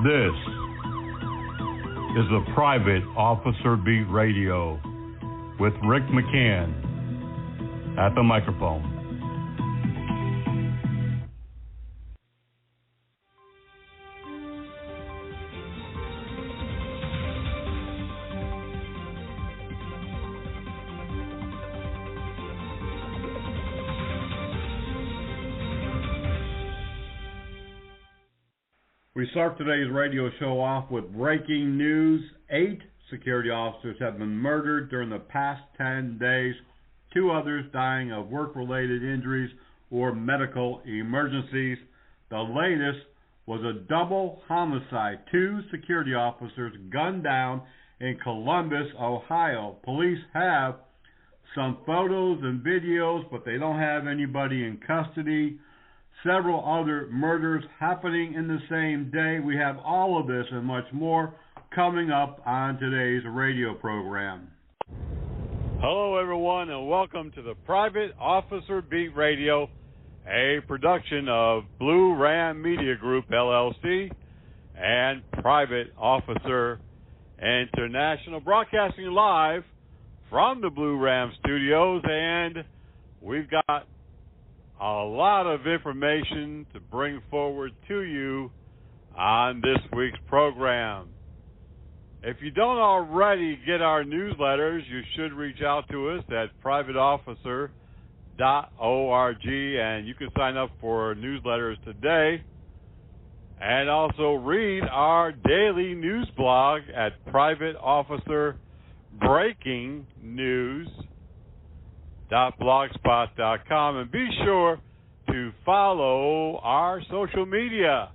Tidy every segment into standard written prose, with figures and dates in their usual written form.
This is the Private Officer Beat Radio with Rick McCann at the microphone. We start today's radio show off with breaking news. 8 security officers have been murdered during the past 10 days. 2 others dying of work-related injuries or medical emergencies. The latest was a double homicide. 2 security officers gunned down in Columbus, Ohio. Police have some photos and videos, but they don't have anybody in custody. Several other murders happening in the same day. We have all of this and much more coming up on today's radio program. Hello, everyone, and welcome to the Private Officer Beat Radio, a production of Blue Ram Media Group, LLC, and Private Officer International, broadcasting live from the Blue Ram Studios, and we've got a lot of information to bring forward to you on this week's program. If you don't already get our newsletters, you should reach out to us at privateofficer.org, and you can sign up for newsletters today. And also read our daily news blog at Private Officer Breaking News. .blogspot.com, and be sure to follow our social media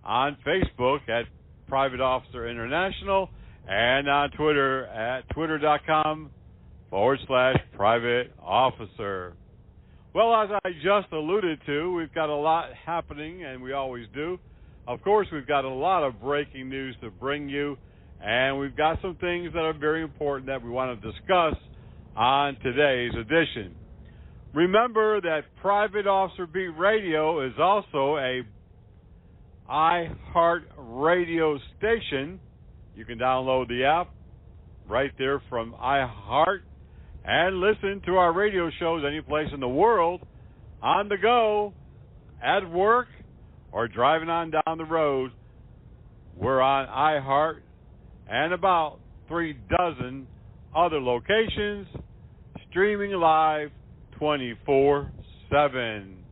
on Facebook at Private Officer International and on Twitter at twitter.com/Private Officer. Well, as I just alluded to, we've got a lot happening, and we always do. Of course, we've got a lot of breaking news to bring you, and we've got some things that are very important that we want to discuss on today's edition. Remember that Private Officer Beat Radio is also a iHeart radio station. You can download the app right there from iHeart and listen to our radio shows any place in the world, on the go, at work, or driving on down the road. We're on iHeart and about 3 dozen other locations, streaming live 24/7.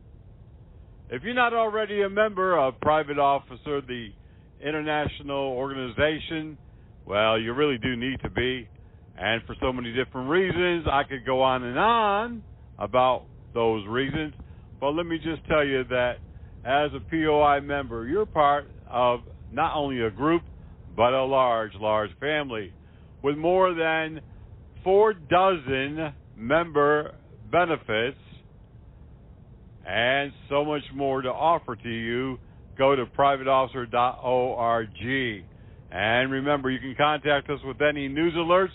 If you're not already a member of Private Officer, the international organization, well, you really do need to be. And for so many different reasons, I could go on and on about those reasons. But let me just tell you that as a POI member, you're part of not only a group, but a large family with more than 4 dozen member benefits and so much more to offer to you. Go to privateofficer.org. And remember, you can contact us with any news alerts,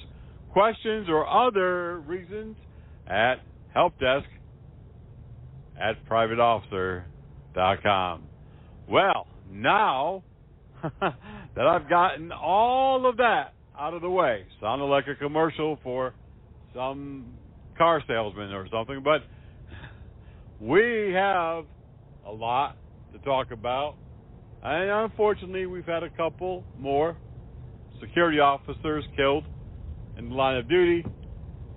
questions, or other reasons at helpdesk@privateofficer.com. Well, now that I've gotten all of that out of the way, sounded like a commercial for some car salesman or something, but we have a lot to talk about, and unfortunately we've had a couple more security officers killed in the line of duty,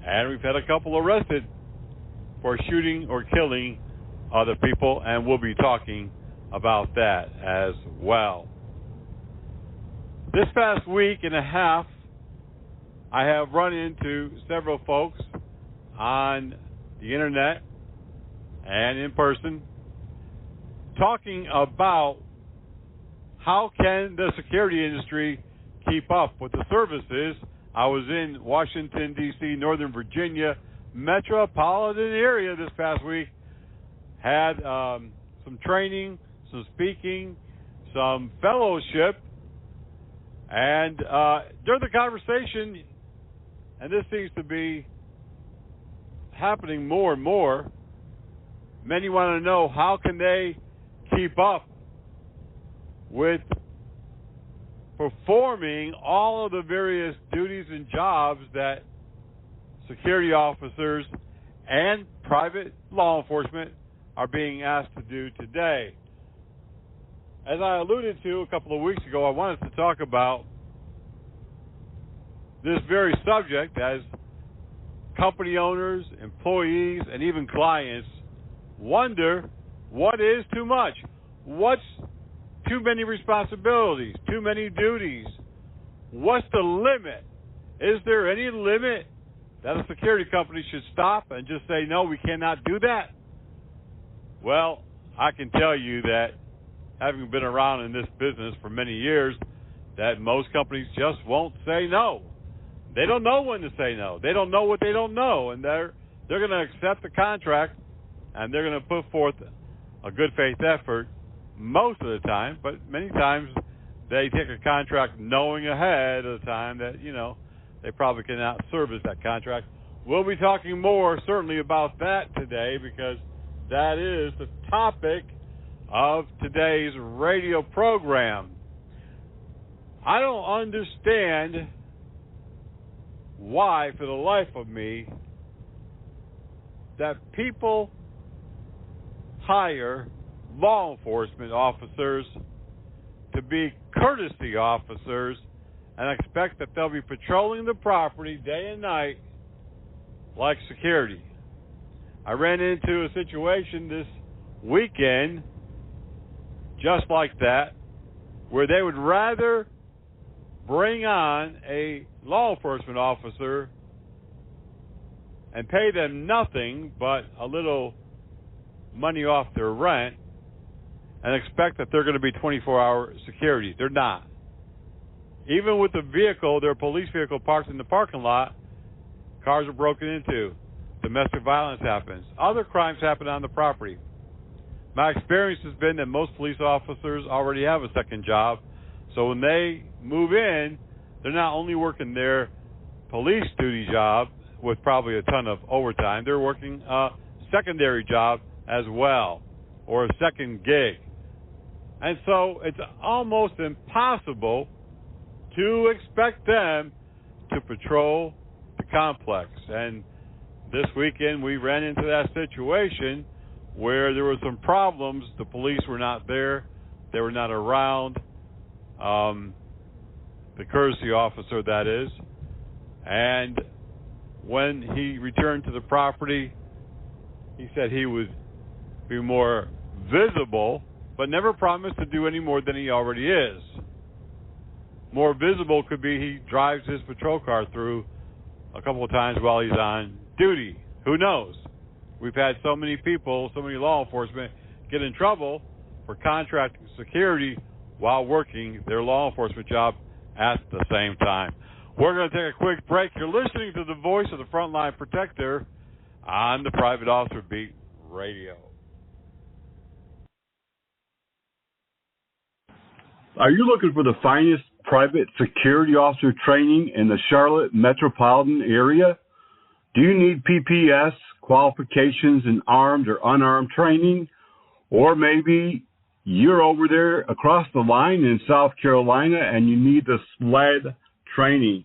and we've had a couple arrested for shooting or killing other people, and we'll be talking about that as well. This past week and a half, I have run into several folks on the internet and in person talking about how can the security industry keep up with the services. I was in Washington, D.C., Northern Virginia metropolitan area this past week, had some training, some speaking, some fellowship, and during the conversation, and this seems to be happening more and more, many want to know how can they keep up with performing all of the various duties and jobs that security officers and private law enforcement are being asked to do today. As I alluded to a couple of weeks ago, I wanted to talk about this very subject as company owners, employees, and even clients wonder what is too much. What's too many responsibilities, too many duties? What's the limit? Is there any limit that a security company should stop and just say, no, we cannot do that? Well, I can tell you that, having been around in this business for many years, that most companies just won't say no. They don't know when to say no. They don't know what they don't know, and they're going to accept the contract, and they're going to put forth a good faith effort most of the time, but many times they take a contract knowing ahead of the time that, they probably cannot service that contract. We'll be talking more certainly about that today, because that is the topic of today's radio program. I don't understand why, for the life of me, that people hire law enforcement officers to be courtesy officers and expect that they'll be patrolling the property day and night like security. I ran into a situation this weekend just like that, where they would rather bring on a law enforcement officer and pay them nothing but a little money off their rent and expect that they're going to be 24-hour security. They're not. Even with the vehicle, their police vehicle parked in the parking lot, cars are broken into. Domestic violence happens. Other crimes happen on the property. My experience has been that most police officers already have a second job, so when they move in, they're not only working their police duty job with probably a ton of overtime, they're working a secondary job as well, or a second gig. And so it's almost impossible to expect them to patrol the complex. And this weekend we ran into that situation where there were some problems. The police were not there. They were not around. The courtesy officer, that is. And when he returned to the property, he said he would be more visible, but never promised to do any more than he already is. More visible could be he drives his patrol car through a couple of times while he's on duty. Who knows? We've had so many people, so many law enforcement get in trouble for contracting security while working their law enforcement job at the same time. We're going to take a quick break. You're listening to the voice of the Frontline Protector on the Private Officer Beat Radio. Are you looking for the finest private security officer training in the Charlotte metropolitan area? Do you need PPS qualifications in armed or unarmed training? Or maybe you're over there across the line in South Carolina and you need the SLED training.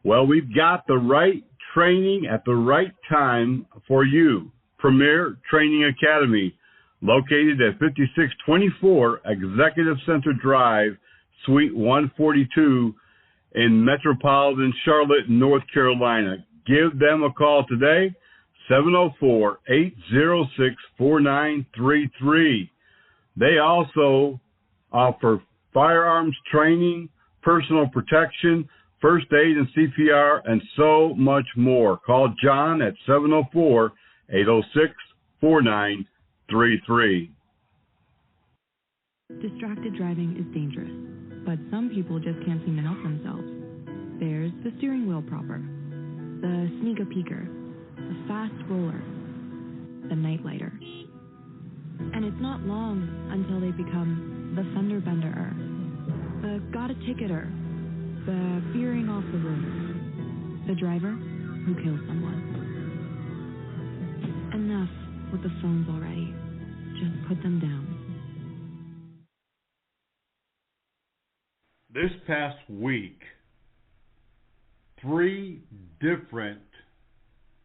Well, we've got the right training at the right time for you. Premier Training Academy, located at 5624 Executive Center Drive, Suite 142 in metropolitan Charlotte, North Carolina. Give them a call today, 704-806-4933. They also offer firearms training, personal protection, first aid and CPR, and so much more. Call John at 704-806-4933. Distracted driving is dangerous, but some people just can't seem to help themselves. There's the steering wheel propper, the sneak-a-peeker, the fast roller, the night-lighter. And it's not long until they become the fender-benderer, the got-a-ticketer, the veering off the road, the driver who kills someone. Enough with the phones already. Just put them down. this past week, 3 different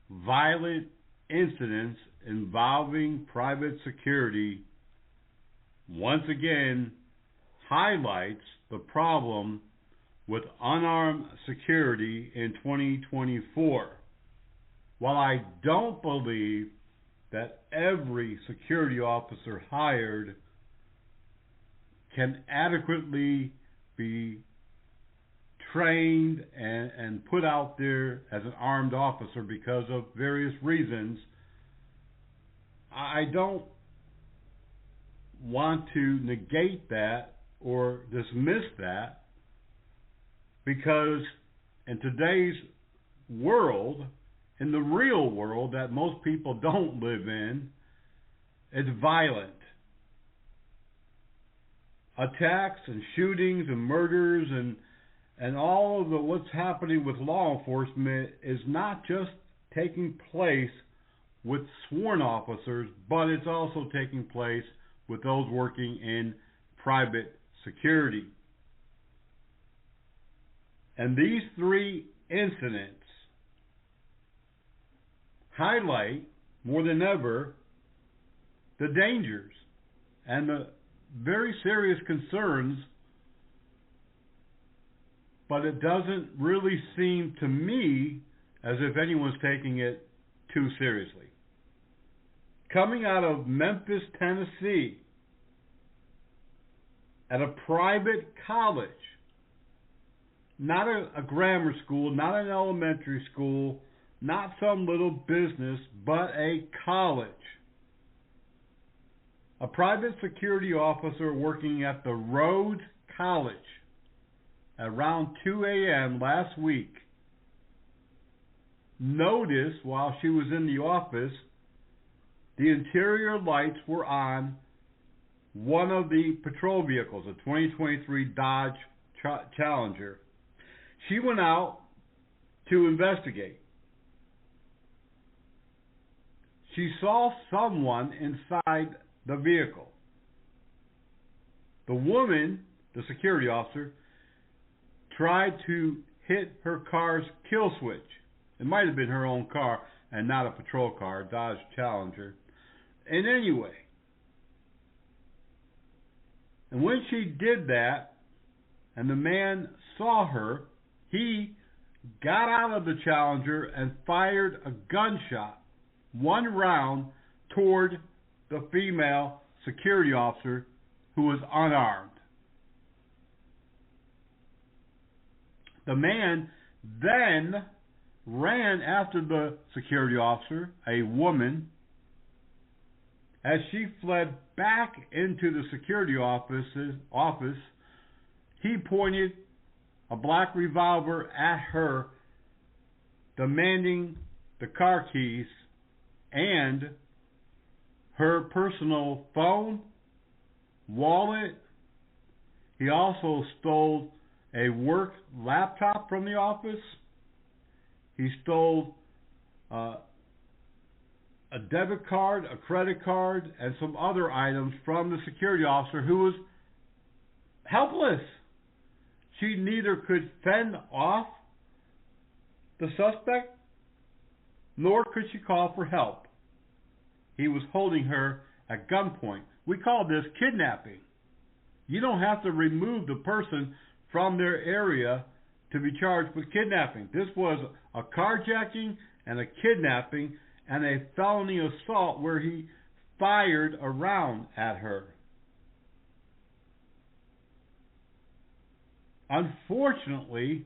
violent incidents involving private security once again highlights the problem with unarmed security in 2024. While I don't believe that every security officer hired can adequately be trained and put out there as an armed officer because of various reasons, I don't want to negate that or dismiss that, because in today's world, in the real world that most people don't live in, it's violent. Attacks and shootings and murders and all of what's happening with law enforcement is not just taking place with sworn officers, but it's also taking place with those working in private security. And these 3 incidents highlight more than ever the dangers and the very serious concerns, but it doesn't really seem to me as if anyone's taking it too seriously. Coming out of Memphis, Tennessee, at a private college, not a grammar school, not an elementary school, not some little business, but a college. A private security officer working at the Rhodes College at around 2 a.m. last week noticed while she was in the office the interior lights were on one of the patrol vehicles, a 2023 Dodge Challenger. She went out to investigate. She saw someone inside the vehicle. The woman, the security officer, tried to hit her car's kill switch. It might have been her own car and not a patrol car, a Dodge Challenger. And anyway, and when she did that, and the man saw her, he got out of the Challenger and fired a gunshot, 1 round, toward the female security officer who was unarmed. The man then ran after the security officer, a woman. As she fled back into the security office, he pointed a black revolver at her, demanding the car keys and her personal phone, wallet. He also stole a work laptop from the office. He stole a debit card, a credit card, and some other items from the security officer, who was helpless. She neither could fend off the suspect, nor could she call for help. He was holding her at gunpoint. We call this kidnapping. You don't have to remove the person from their area to be charged with kidnapping. This was a carjacking and a kidnapping and a felony assault where he fired a round at her. Unfortunately,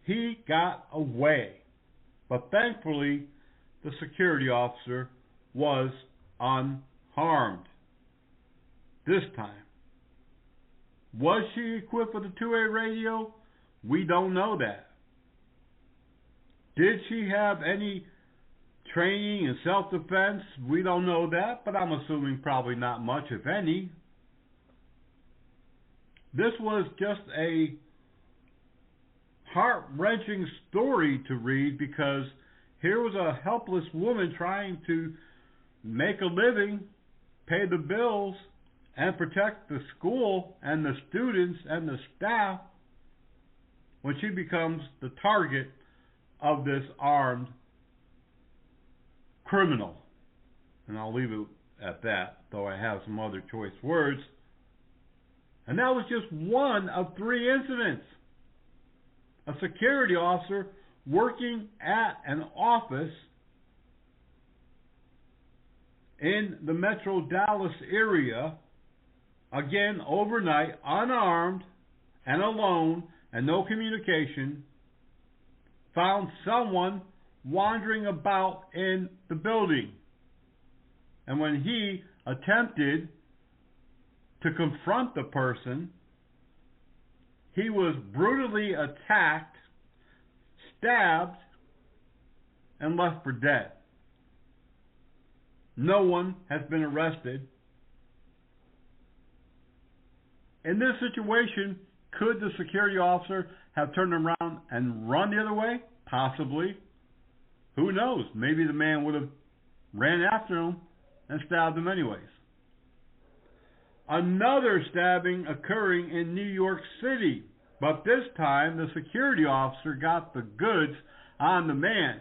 he got away, but thankfully the security officer was unharmed this time. Was she equipped with a 2-way radio? We don't know that. Did she have any training in self-defense? We don't know that, but I'm assuming probably not much, if any. This was just a heart-wrenching story to read, because here was a helpless woman trying to make a living, pay the bills, and protect the school and the students and the staff when she becomes the target of this armed criminal. And I'll leave it at that, though I have some other choice words. And that was just one of 3 incidents. A security officer working at an office in the Metro Dallas area, again overnight, unarmed and alone and no communication, found someone wandering about in the building. And when he attempted to confront the person, he was brutally attacked, stabbed, and left for dead. No one has been arrested. In this situation, could the security officer have turned around and run the other way? Possibly. Who knows? Maybe the man would have ran after him and stabbed him anyways. Another stabbing occurring in New York City, but this time the security officer got the goods on the man.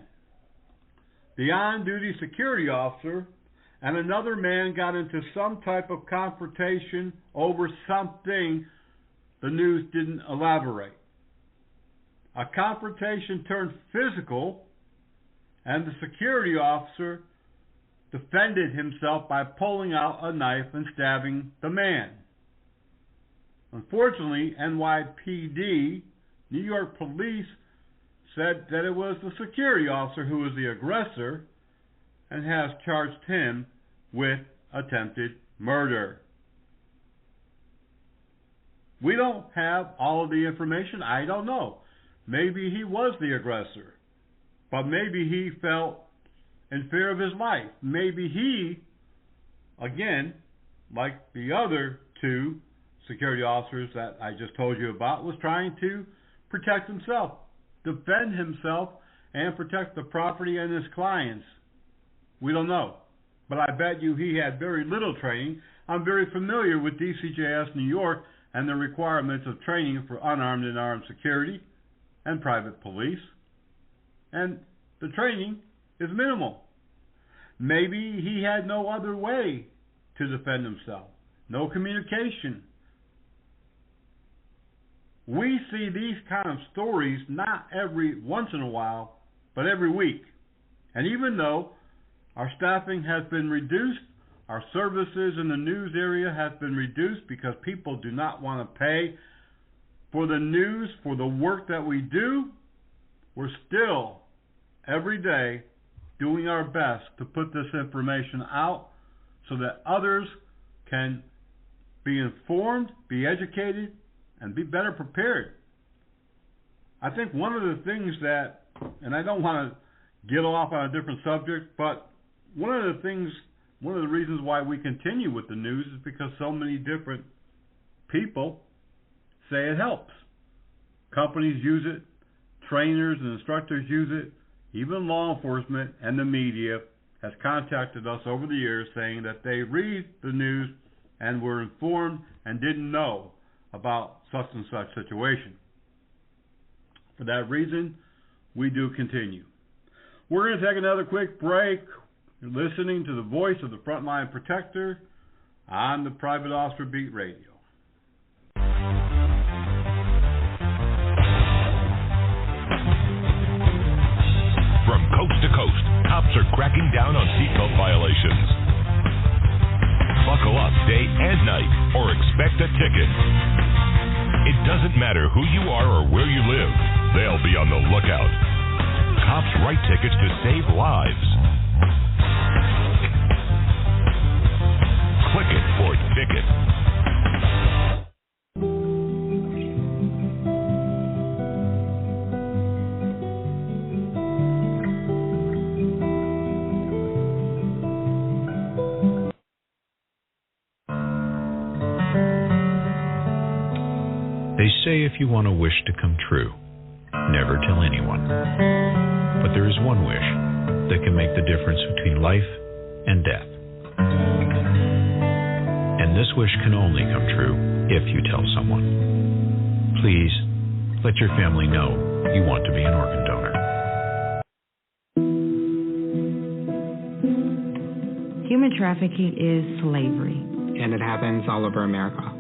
The on-duty security officer and another man got into some type of confrontation over something. The news didn't elaborate. A confrontation turned physical, and the security officer defended himself by pulling out a knife and stabbing the man. Unfortunately, NYPD, New York police, said that it was the security officer who was the aggressor and has charged him with attempted murder. We don't have all of the information. I don't know. Maybe he was the aggressor, but maybe he felt in fear of his life. Maybe he, again, like the other 2 security officers that I just told you about, was trying to protect himself, defend himself, and protect the property and his clients. We don't know. But I bet you he had very little training. I'm very familiar with DCJS New York and the requirements of training for unarmed and armed security and private police. And the training is minimal. Maybe he had no other way to defend himself. No communication. We see these kind of stories not every once in a while, but every week. And even though our staffing has been reduced, our services in the news area have been reduced because people do not want to pay for the news, for the work that we do, we're still every day doing our best to put this information out so that others can be informed, be educated, and be better prepared. I think one of the things that, and I don't want to get off on a different subject, but one of the reasons why we continue with the news is because so many different people say it helps. Companies use it, trainers and instructors use it, even law enforcement and the media has contacted us over the years saying that they read the news and were informed and didn't know about such and such situation. For that reason, we do continue. We're going to take another quick break. You're listening to the voice of the Frontline Protector on the Private Officer Beat Radio. From coast to coast, cops are cracking down on seatbelt violations. Buckle up day and night or expect a ticket. It doesn't matter who you are or where you live, they'll be on the lookout. Cops write tickets to save lives. Click it for ticket. They say if you want a wish to come true, never tell anyone. But there is one wish that can make the difference between life and death. And this wish can only come true if you tell someone. Please, let your family know you want to be an organ donor. Human trafficking is slavery. And it happens all over America.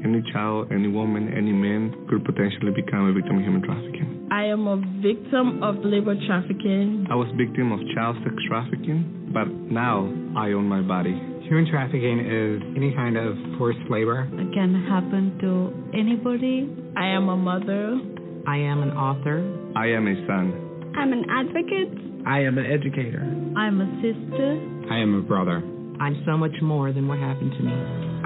Any child, any woman, any man could potentially become a victim of human trafficking. I am a victim of labor trafficking. I was victim of child sex trafficking, but now I own my body. Human trafficking is any kind of forced labor. It can happen to anybody. I am a mother. I am an author. I am a son. I'm an advocate. I am an educator. I'm a sister. I am a brother. I'm so much more than what happened to me.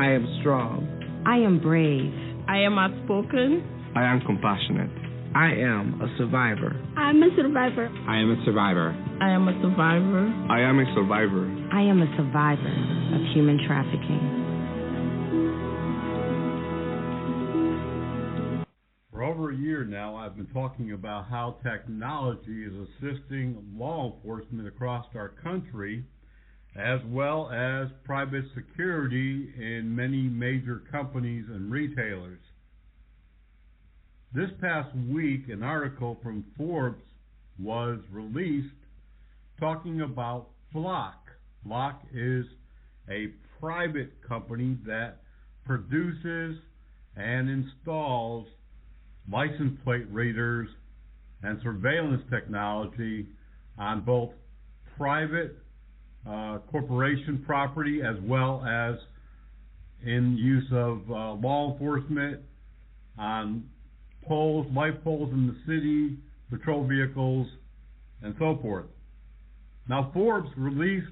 I am strong. I am brave. I am outspoken. I am compassionate. I am a survivor. I'm a survivor. I am a survivor. I am a survivor. I am a survivor. I am a survivor of human trafficking. For over a year now, I've been talking about how technology is assisting law enforcement across our country, as well as private security in many major companies and retailers. This past week, an article from Forbes was released talking about Flock. Flock is a private company that produces and installs license plate readers and surveillance technology on both private corporation property as well as in use of law enforcement on poles, light poles in the city, patrol vehicles, and so forth. Now, Forbes released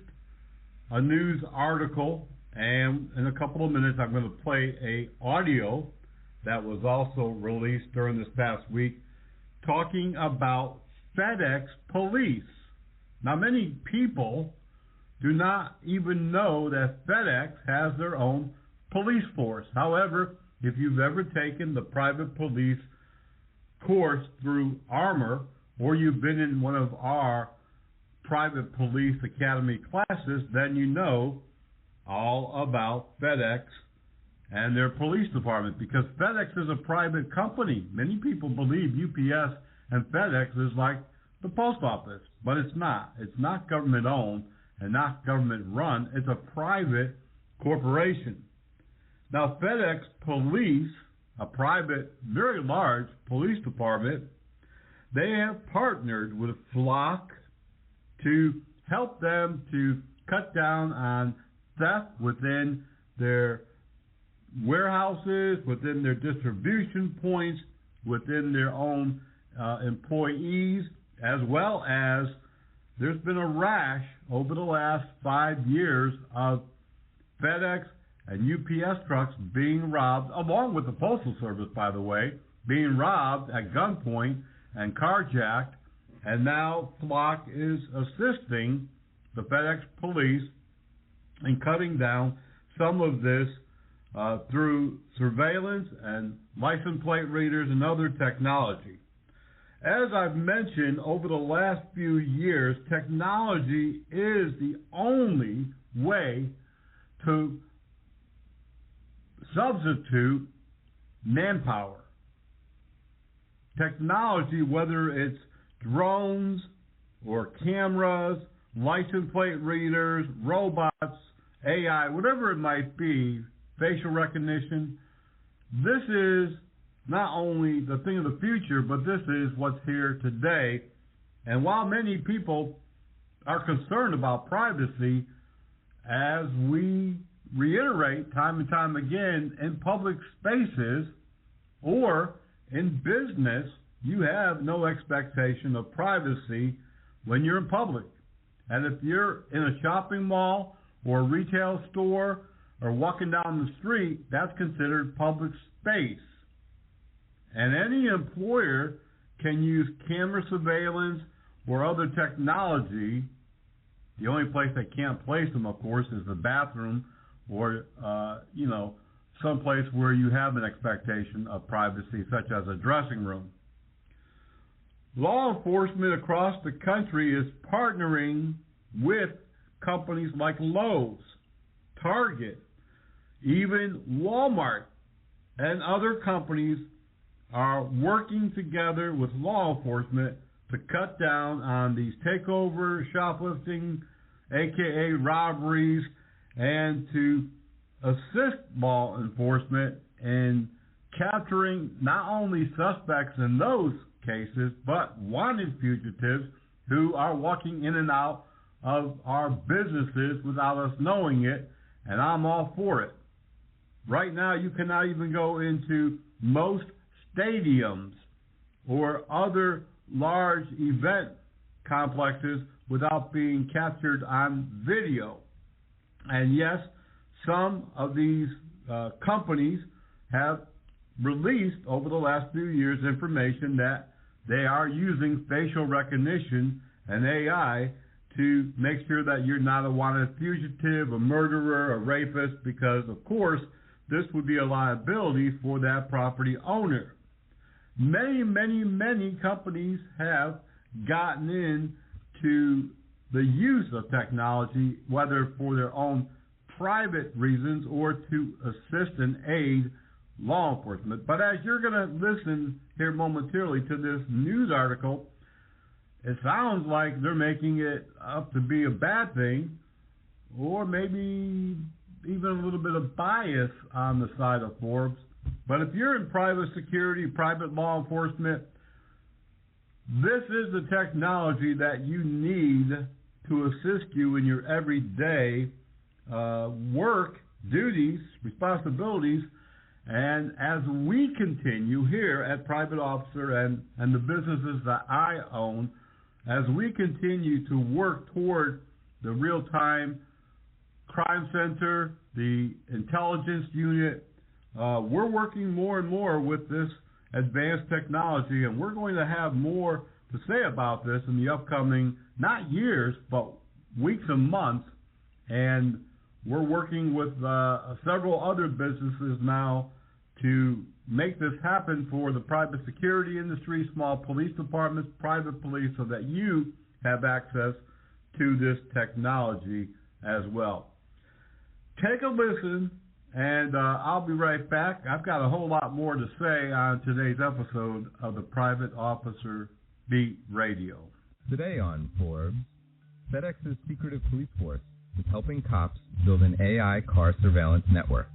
a news article, and in a couple of minutes I'm going to play an audio that was also released during this past week talking about FedEx police. Now, many people do not even know that FedEx has their own police force. However, if you've ever taken the private police course through Armor, or you've been in one of our private police academy classes, then you know all about FedEx and their police department, because FedEx is a private company. Many people believe UPS and FedEx is like the post office, but it's not. It's not government owned and not government run. It's a private corporation. Now, FedEx Police, a private, very large police department, they have partnered with Flock to help them to cut down on theft within their warehouses, within their distribution points, within their own employees, as well as there's been a rash over the last 5 years of FedEx and UPS trucks being robbed, along with the Postal Service, by the way, being robbed at gunpoint and carjacked, and now Flock is assisting the FedEx police in cutting down some of this through surveillance and license plate readers and other technology. As I've mentioned, over the last few years, technology is the only way to substitute manpower. Technology, whether it's drones or cameras, license plate readers, robots, AI, whatever it might be, facial recognition, this is not only the thing of the future, but this is what's here today. And while many people are concerned about privacy, as we reiterate time and time again, in public spaces or in business, you have no expectation of privacy when you're in public. And if you're in a shopping mall or a retail store or walking down the street, that's considered public space. And any employer can use camera surveillance or other technology. The only place they can't place them, of course, is the bathroom or, someplace where you have an expectation of privacy, such as a dressing room. Law enforcement across the country is partnering with companies like Lowe's, Target, Even Walmart and other companies are working together with law enforcement to cut down on these takeover, shoplifting, aka robberies, and to assist law enforcement in capturing not only suspects in those cases, but wanted fugitives who are walking in and out of our businesses without us knowing it, and I'm all for it. Right now, you cannot even go into most stadiums or other large event complexes without being captured on video. And yes, some of these companies have released over the last few years information that they are using facial recognition and AI to make sure that you're not a wanted fugitive, a murderer, a rapist, because, of course, this would be a liability for that property owner. Many, many, many companies have gotten into the use of technology, whether for their own private reasons or to assist and aid law enforcement. But as you're going to listen here momentarily to this news article, it sounds like they're making it up to be a bad thing, or maybe even a little bit of bias on the side of Forbes. But if you're in private security, private law enforcement, this is the technology that you need to assist you in your everyday work, duties, responsibilities. And as we continue here at Private Officer and the businesses that I own, as we continue to work toward the real-time crime center, the intelligence unit, we're working more and more with this advanced technology, and we're going to have more to say about this in the upcoming, not years, but weeks and months. And we're working with several other businesses now to make this happen for the private security industry, small police departments, private police, so that you have access to this technology as well. Take a listen, and I'll be right back. I've got a whole lot more to say on today's episode of the Private Officer Beat Radio. Today on Forbes, FedEx's secretive police force is helping cops build an AI car surveillance network.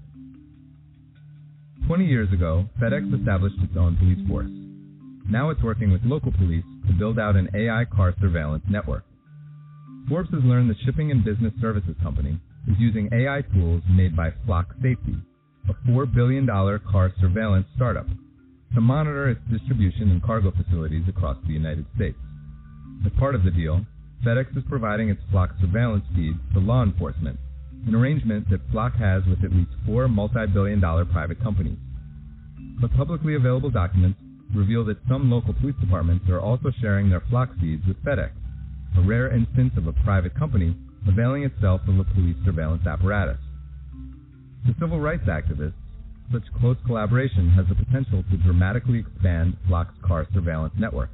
20 years ago, FedEx established its own police force. Now it's working with local police to build out an AI car surveillance network. Forbes has learned the shipping and business services company is using AI tools made by Flock Safety, a $4 billion car surveillance startup, to monitor its distribution and cargo facilities across the United States. As part of the deal, FedEx is providing its Flock surveillance feeds to law enforcement, an arrangement that Flock has with at least 4 multi-billion-dollar private companies. But publicly available documents reveal that some local police departments are also sharing their Flock feeds with FedEx, a rare instance of a private company availing itself of a police surveillance apparatus. To civil rights activists, such close collaboration has the potential to dramatically expand Flock's car surveillance network,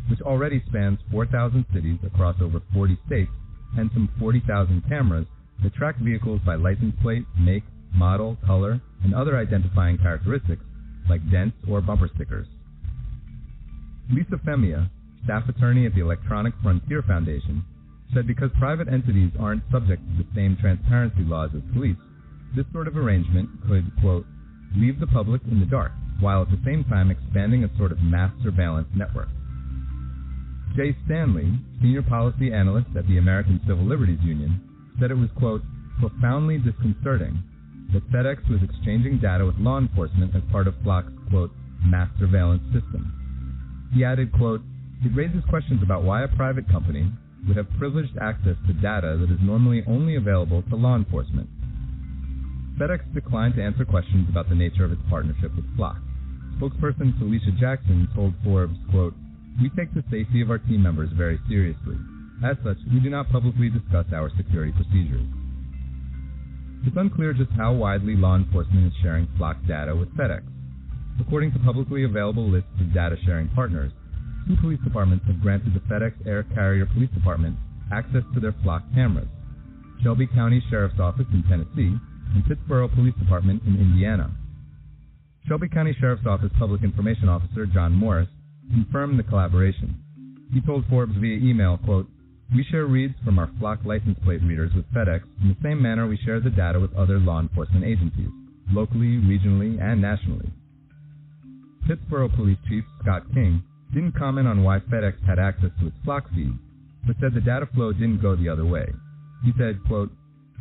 which already spans 4,000 cities across over 40 states and some 40,000 cameras that track vehicles by license plate, make, model, color, and other identifying characteristics like dents or bumper stickers. Lisa Femia, staff attorney at the Electronic Frontier Foundation, said because private entities aren't subject to the same transparency laws as police, this sort of arrangement could, quote, leave the public in the dark, while at the same time expanding a sort of mass surveillance network. Jay Stanley, senior policy analyst at the American Civil Liberties Union, said it was, quote, profoundly disconcerting that FedEx was exchanging data with law enforcement as part of Flock's, quote, mass surveillance system. He added, quote, it raises questions about why a private company would have privileged access to data that is normally only available to law enforcement. FedEx declined to answer questions about the nature of its partnership with Flock. Spokesperson Felicia Jackson told Forbes, quote, we take the safety of our team members very seriously. As such, we do not publicly discuss our security procedures. It's unclear just how widely law enforcement is sharing Flock data with FedEx. According to publicly available lists of data sharing partners, 2 police departments have granted the FedEx Air Carrier Police Department access to their Flock cameras. Shelby County Sheriff's Office in Tennessee and Pittsboro Police Department in Indiana. Shelby County Sheriff's Office Public Information Officer John Morris confirmed the collaboration. He told Forbes via email, quote, "We share reads from our Flock license plate readers with FedEx in the same manner we share the data with other law enforcement agencies, locally, regionally, and nationally." Pittsboro Police Chief Scott King didn't comment on why FedEx had access to its Flock feed, but said the data flow didn't go the other way. He said, quote,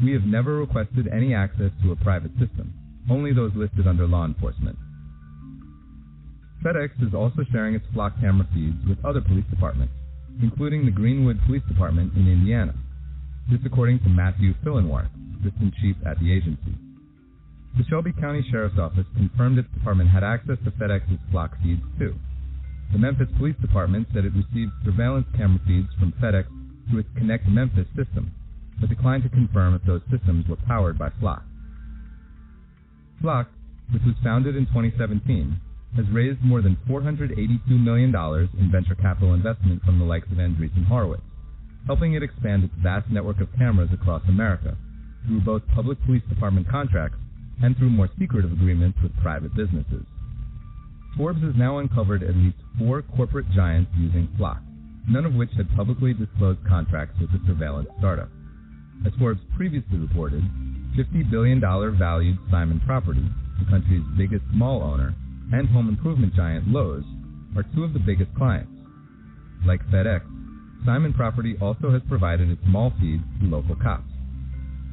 "We have never requested any access to a private system, only those listed under law enforcement." FedEx is also sharing its Flock camera feeds with other police departments, including the Greenwood Police Department in Indiana. This according to Matthew Fillenwarth, Assistant Chief at the agency. The Shelby County Sheriff's Office confirmed its department had access to FedEx's Flock feeds too. The Memphis Police Department said it received surveillance camera feeds from FedEx through its Connect Memphis system, but declined to confirm if those systems were powered by Flock. Flock, which was founded in 2017, has raised more than $482 million in venture capital investment from the likes of Andreessen Horowitz, helping it expand its vast network of cameras across America through both public police department contracts and through more secretive agreements with private businesses. Forbes has now uncovered at least 4 corporate giants using Flock, none of which had publicly disclosed contracts with the surveillance startup. As Forbes previously reported, $50 billion valued Simon Property, the country's biggest mall owner, and home improvement giant Lowe's are 2 of the biggest clients. Like FedEx, Simon Property also has provided its mall feeds to local cops.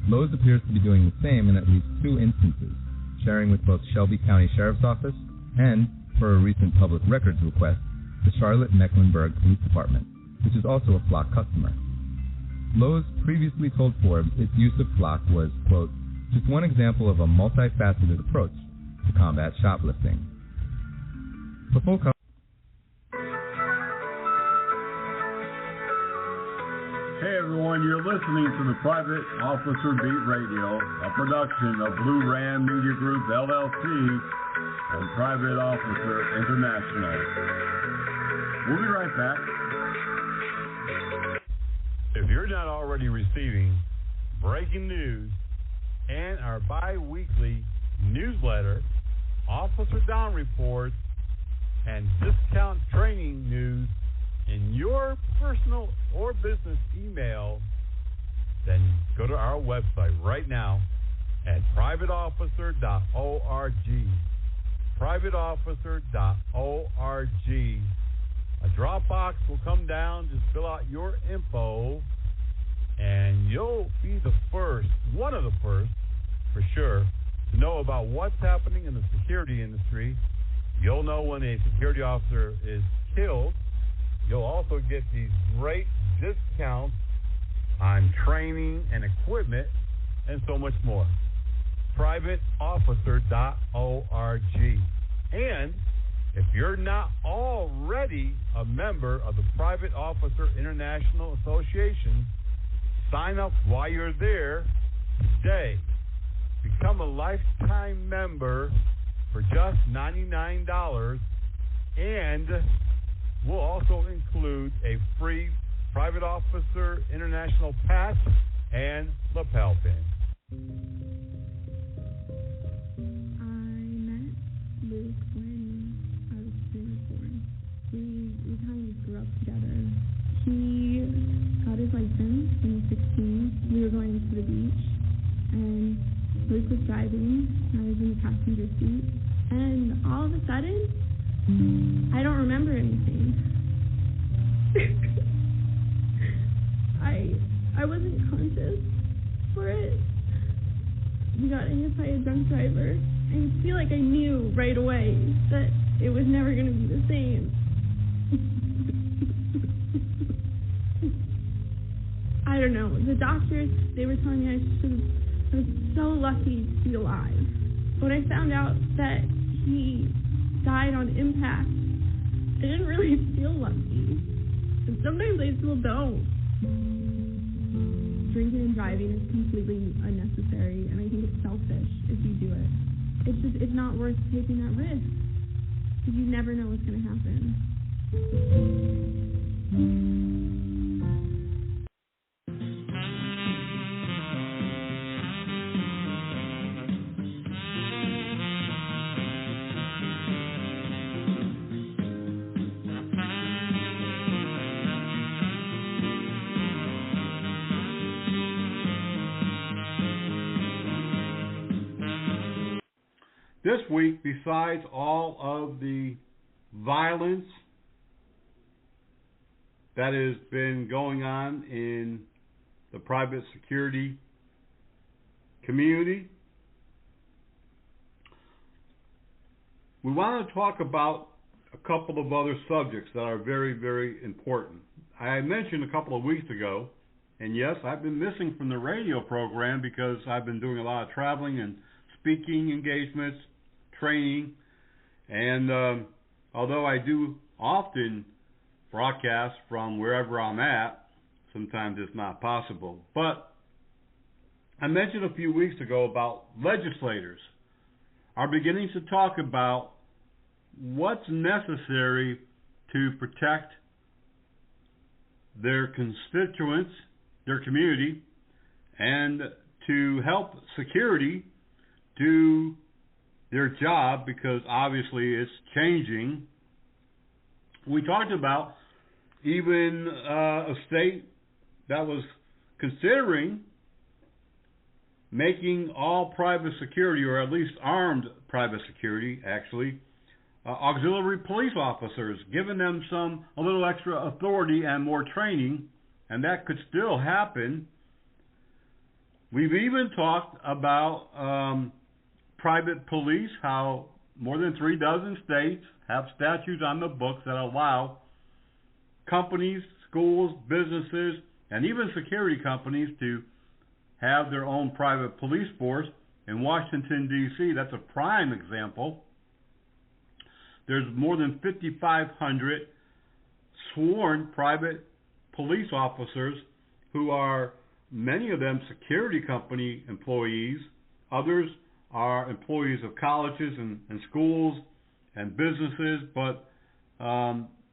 Lowe's appears to be doing the same in at least 2 instances, sharing with both Shelby County Sheriff's Office and, for a recent public records request, the Charlotte-Mecklenburg Police Department, which is also a Flock customer. Lowe's previously told Forbes its use of Flock was, quote, "just one example of a multifaceted approach to combat shoplifting." The full Hey everyone, you're listening to the Private Officer Beat Radio, a production of Blue Ram Media Group LLC and Private Officer International. We'll be right back. If you're not already receiving breaking news and our bi-weekly newsletter, Officer Down Reports, and discount training news in your personal or business email, then go to our website right now at privateofficer.org. Privateofficer.org. A Dropbox will come down, just fill out your info, and you'll be the first, one of the first, for sure, to know about what's happening in the security industry. You'll know when a security officer is killed. You'll also get these great discounts on training and equipment and so much more. Privateofficer.org. And if you're not already a member of the Private Officer International Association, sign up while you're there today. Become a lifetime member for just $99, and we'll also include a free Private Officer International patch and lapel pin. I met Luke when I was 3 or 4. We kind of grew up together. He got his license when he was 16. We were going to the beach, and Luke was driving. I was in the passenger seat, and all of a sudden, I don't remember anything. I wasn't conscious for it. We got hit by a drunk driver. I feel like I knew right away that it was never going to be the same. I don't know. The doctors, they were telling me I was so lucky to be alive. When I found out that he died on impact, I didn't really feel lucky. And sometimes I still don't. Drinking and driving is completely unnecessary, and I think it's selfish if you do it. It's not worth taking that risk, because you never know what's going to happen. week, besides all of the violence that has been going on in the private security community, we want to talk about a couple of other subjects that are very, very important. I mentioned a couple of weeks ago, and yes, I've been missing from the radio program because I've been doing a lot of traveling and speaking engagements, training, and although I do often broadcast from wherever I'm at, sometimes it's not possible. But I mentioned a few weeks ago about legislators are beginning to talk about what's necessary to protect their constituents, their community, and to help security do their job, because obviously it's changing. We talked about even a state that was considering making all private security, or at least armed private security, actually, auxiliary police officers, giving them a little extra authority and more training, and that could still happen. We've even talked about private police, how more than 36 states have statutes on the books that allow companies, schools, businesses, and even security companies to have their own private police force. In Washington, D.C., that's a prime example. There's more than 5,500 sworn private police officers who are, many of them, security company employees. Others are employees of colleges and schools and businesses, but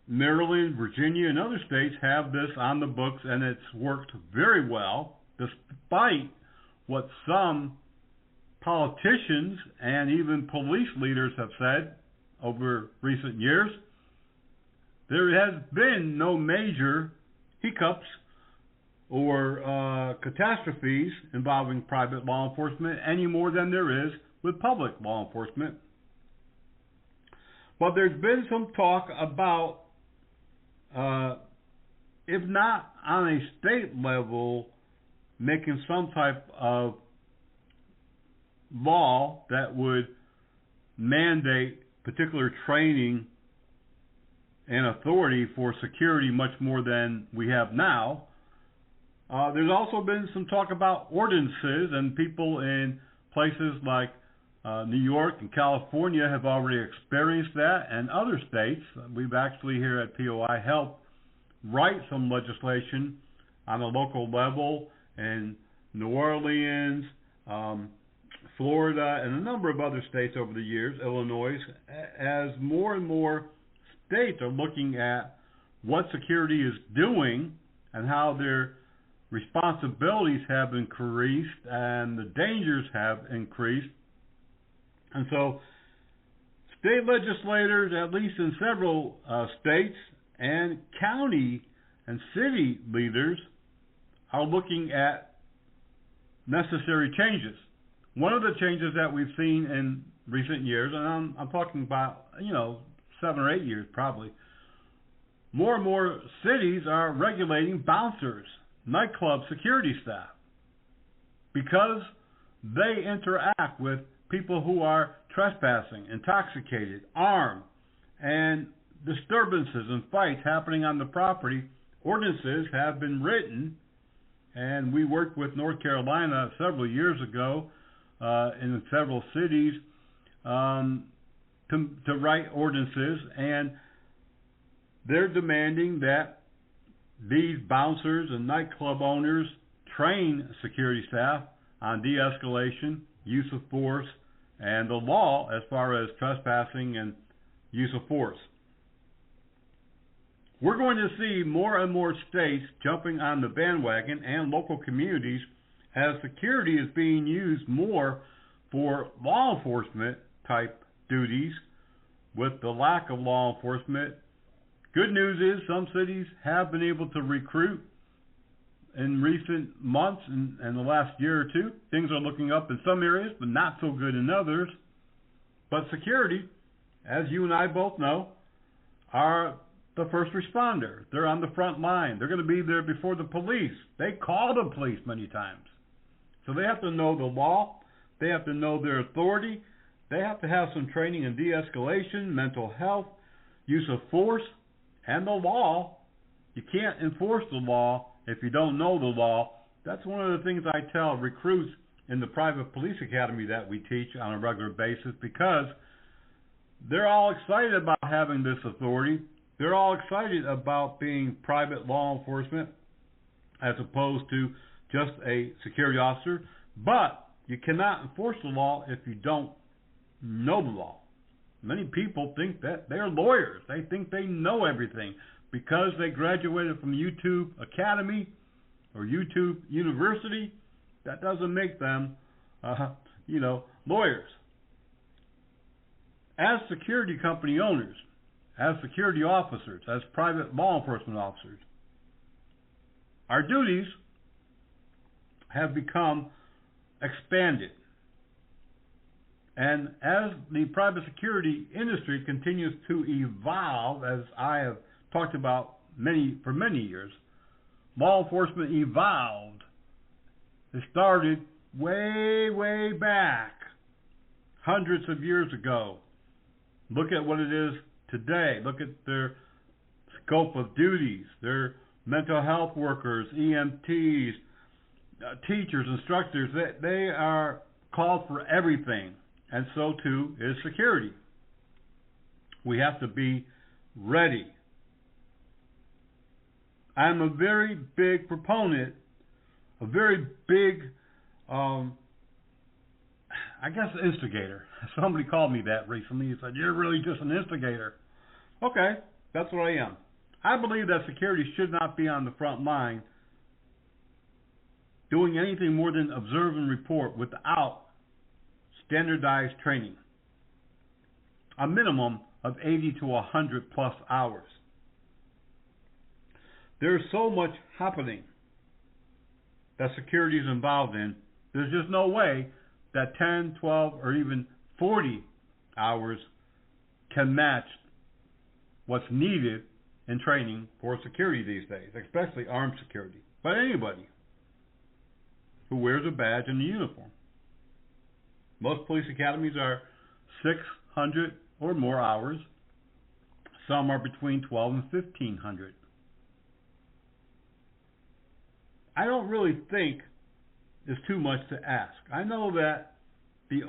Maryland, Virginia, and other states have this on the books, and it's worked very well, despite what some politicians and even police leaders have said over recent years. There has been no major hiccups or catastrophes involving private law enforcement any more than there is with public law enforcement. But there's been some talk about, if not on a state level, making some type of law that would mandate particular training and authority for security much more than we have now. There's also been some talk about ordinances, and people in places like New York and California have already experienced that, and other states. We've actually here at POI helped write some legislation on a local level in New Orleans, Florida, and a number of other states over the years, Illinois, as more and more states are looking at what security is doing and how their responsibilities have increased and the dangers have increased. And so state legislators, at least in several states, and county and city leaders are looking at necessary changes. One of the changes that we've seen in recent years, and I'm talking about, 7 or 8 years probably, more and more cities are regulating bouncers, nightclub security staff, because they interact with people who are trespassing, intoxicated, armed, and disturbances and fights happening on the property. Ordinances have been written, and we worked with North Carolina several years ago in several cities to write ordinances, and they're demanding that these bouncers and nightclub owners train security staff on de-escalation, use of force, and the law as far as trespassing and use of force. We're going to see more and more states jumping on the bandwagon, and local communities, as security is being used more for law enforcement type duties with the lack of law enforcement. Good news is some cities have been able to recruit in recent months and the last year or two. Things are looking up in some areas, but not so good in others. But security, as you and I both know, are the first responder. They're on the front line. They're going to be there before the police. They call the police many times. So they have to know the law. They have to know their authority. They have to have some training in de-escalation, mental health, use of force, and the law. You can't enforce the law if you don't know the law. That's one of the things I tell recruits in the private police academy that we teach on a regular basis, because they're all excited about having this authority. They're all excited about being private law enforcement as opposed to just a security officer. But you cannot enforce the law if you don't know the law. Many people think that they're lawyers. They think they know everything because they graduated from YouTube Academy or YouTube University. That doesn't make them, lawyers. As security company owners, as security officers, as private law enforcement officers, our duties have become expanded. And as the private security industry continues to evolve, as I have talked about for many years, law enforcement evolved. It started way, way back, hundreds of years ago. Look at what it is today. Look at their scope of duties, their mental health workers, EMTs, teachers, instructors. They are called for everything, and so too is security. We have to be ready. I'm a very big proponent, a very big, instigator. Somebody called me that recently. He said, "You're really just an instigator." Okay, that's what I am. I believe that security should not be on the front line doing anything more than observe and report without standardized training. A minimum of 80 to 100 plus hours. There's so much happening that security is involved in. There's just no way that 10, 12, or even 40 hours can match what's needed in training for security these days, especially armed security. But anybody who wears a badge and a uniform. Most police academies are 600 or more hours. Some are between 12 and 1,500. I don't really think it's too much to ask. I know that the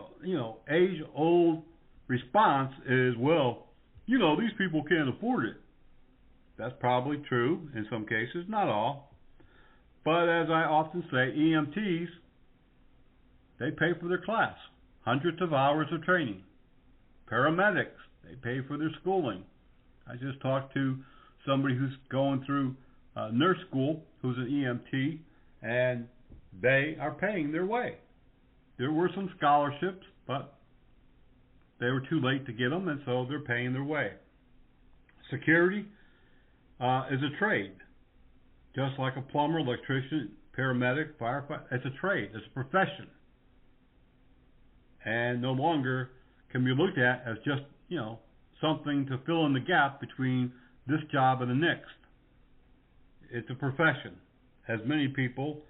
age-old response is, well, these people can't afford it. That's probably true in some cases, not all. But as I often say, EMTs, they pay for their class, hundreds of hours of training. Paramedics, they pay for their schooling. I just talked to somebody who's going through nurse school, who's an EMT, and they are paying their way. There were some scholarships, but they were too late to get them, and so they're paying their way. Security is a trade. Just like a plumber, electrician, paramedic, firefighter, it's a trade, it's a profession. And no longer can be looked at as just, something to fill in the gap between this job and the next. It's a profession. As many people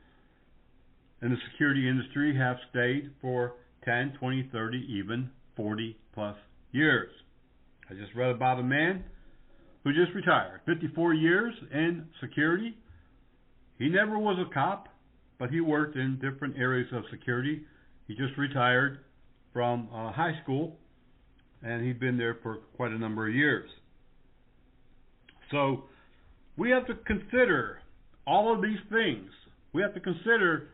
in the security industry have stayed for 10, 20, 30, even 40 plus years. I just read about a man who just retired, 54 years in security. He never was a cop, but he worked in different areas of security. He just retired from high school, and he'd been there for quite a number of years. So we have to consider all of these things. We have to consider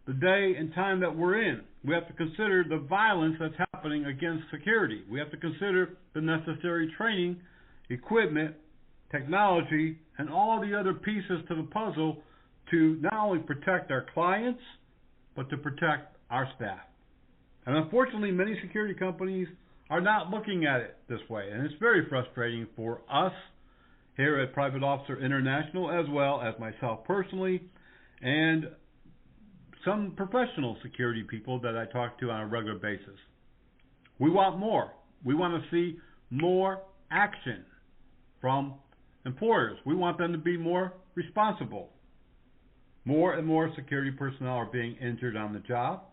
the day and time that we're in. We have to consider the violence that's happening against security. We have to consider the necessary training, equipment, technology, and all the other pieces to the puzzle to not only protect our clients, but to protect our staff. And unfortunately, many security companies are not looking at it this way. And it's very frustrating for us here at Private Officer International, as well as myself personally, and some professional security people that I talk to on a regular basis. We want more. We want to see more action from employers. We want them to be more responsible. More and more security personnel are being injured on the job,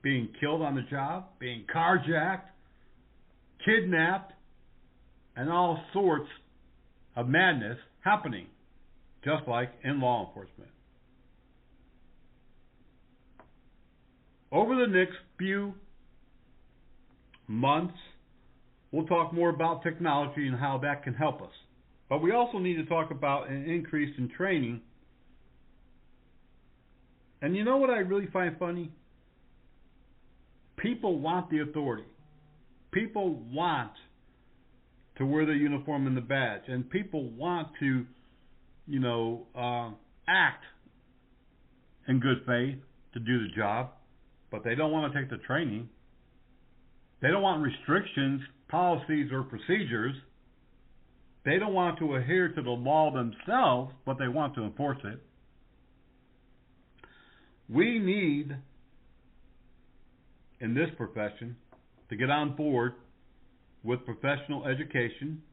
being killed on the job, being carjacked, kidnapped, and all sorts of madness happening, just like in law enforcement. Over the next few months, we'll talk more about technology and how that can help us. But we also need to talk about an increase in training. And you know what I really find funny? People want the authority. People want to wear the uniform and the badge. And people want to, act in good faith to do the job. But they don't want to take the training. They don't want restrictions, policies, or procedures. They don't want to adhere to the law themselves, but they want to enforce it. We need, in this profession, to get on board with professional education,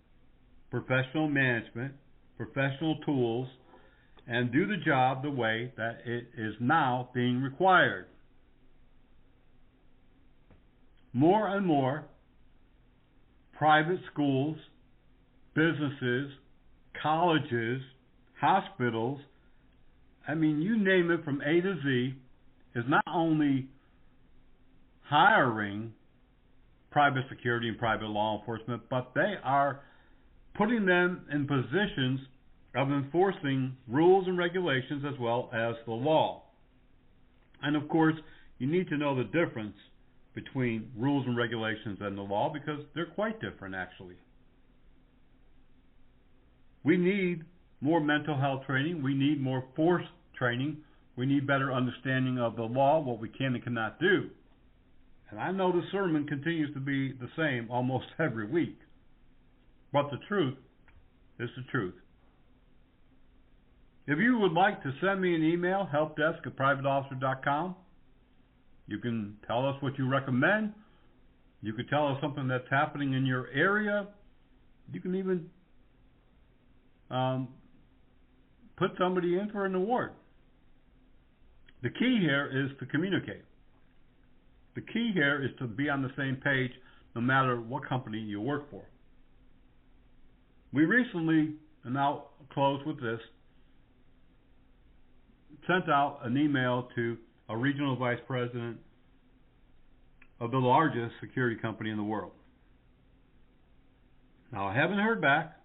professional management, professional tools, and do the job the way that it is now being required. More and more private schools, businesses, colleges, hospitals, you name it from A to Z, is not only hiring private security and private law enforcement, but they are putting them in positions of enforcing rules and regulations as well as the law. And of course, you need to know the difference between rules and regulations and the law, because they're quite different actually. We need more mental health training. We need more force training. We need better understanding of the law, what we can and cannot do. And I know the sermon continues to be the same almost every week. But the truth is the truth. If you would like to send me an email, helpdesk@privateofficer.com, you can tell us what you recommend. You can tell us something that's happening in your area. You can even put somebody in for an award. The key here is to communicate. The key here is to be on the same page no matter what company you work for. We recently, and I'll close with this, sent out an email to a regional vice president of the largest security company in the world. Now, I haven't heard back,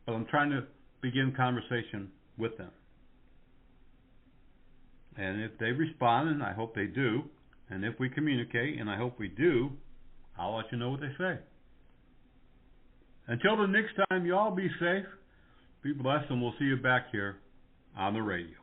but I'm trying to begin conversation with them. And if they respond, and I hope they do, and if we communicate, and I hope we do, I'll let you know what they say. Until the next time, you all be safe, be blessed, and we'll see you back here on the radio.